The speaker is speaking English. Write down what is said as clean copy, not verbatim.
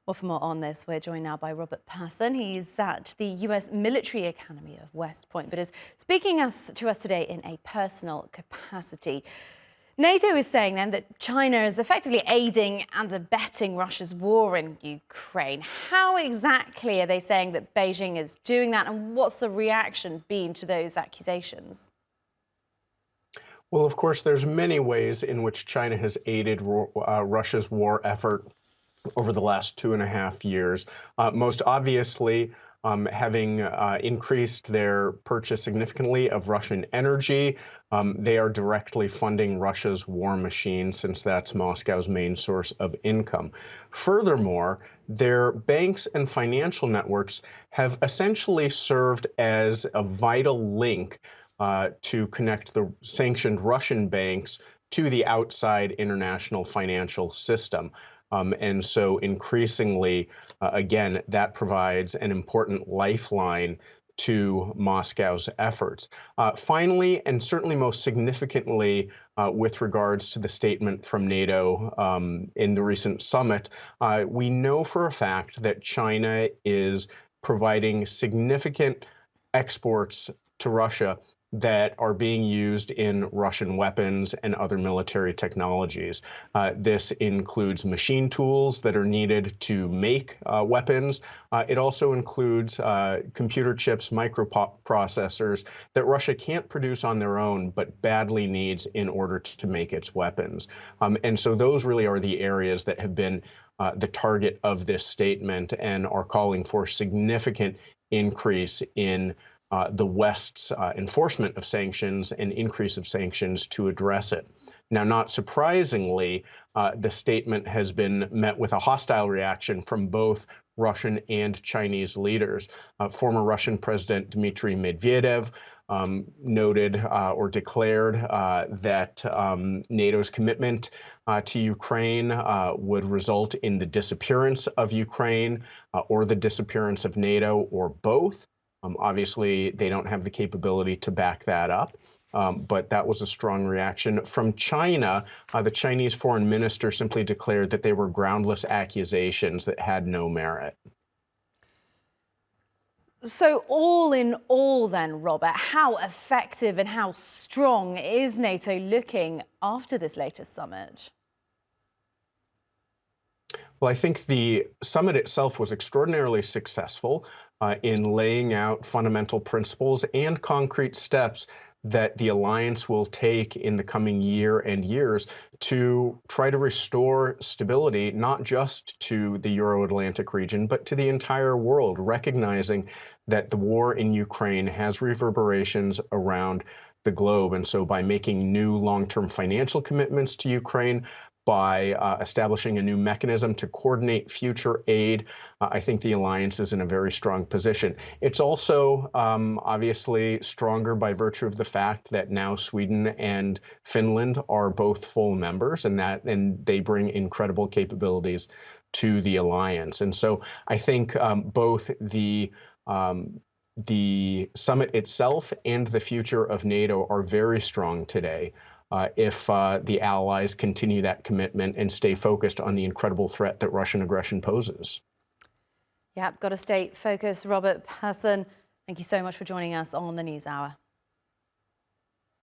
Well, for more on this, we're joined now by Robert Passon. He's at the US Military Academy of West Point, but is speaking to us today in a personal capacity. NATO is saying then that China is effectively aiding and abetting Russia's war in Ukraine. How exactly are they saying that Beijing is doing that, and what's the reaction been to those accusations? Well, of course, there's many ways in which China has aided Russia's war effort over the last 2.5 years. Most obviously, having increased their purchase significantly of Russian energy, they are directly funding Russia's war machine, since that's Moscow's main source of income. Furthermore, their banks and financial networks have essentially served as a vital link to connect the sanctioned Russian banks to the outside international financial system. And so increasingly, again, that provides an important lifeline to Moscow's efforts. Finally, and certainly most significantly, with regards to the statement from NATO in the recent summit, we know for a fact that China is providing significant exports to Russia that are being used in Russian weapons and other military technologies. This includes machine tools that are needed to make weapons. It also includes computer chips, microprocessors that Russia can't produce on their own, but badly needs in order to make its weapons. And so those really are the areas that have been the target of this statement and are calling for significant increase in the West's enforcement of sanctions and increase of sanctions to address it. Now, not surprisingly, the statement has been met with a hostile reaction from both Russian and Chinese leaders. Former Russian President Dmitry Medvedev noted or declared that NATO's commitment to Ukraine would result in the disappearance of Ukraine or the disappearance of NATO, or both. Obviously, they don't have the capability to back that up, but that was a strong reaction. From China, the Chinese foreign minister simply declared that they were groundless accusations that had no merit. So all in all then, Robert, how effective and how strong is NATO looking after this latest summit? Well, I think the summit itself was extraordinarily successful in laying out fundamental principles and concrete steps that the alliance will take in the coming year and years to try to restore stability, not just to the Euro-Atlantic region, but to the entire world, recognizing that the war in Ukraine has reverberations around the globe. And so by making new long-term financial commitments to Ukraine, by establishing a new mechanism to coordinate future aid, I think the alliance is in a very strong position. It's also obviously stronger by virtue of the fact that now Sweden and Finland are both full members, and they bring incredible capabilities to the alliance. And so I think both the summit itself and the future of NATO are very strong today. If the allies continue that commitment and stay focused on the incredible threat that Russian aggression poses. Yep, got to stay focused. Robert Passon, thank you so much for joining us on the NewsHour.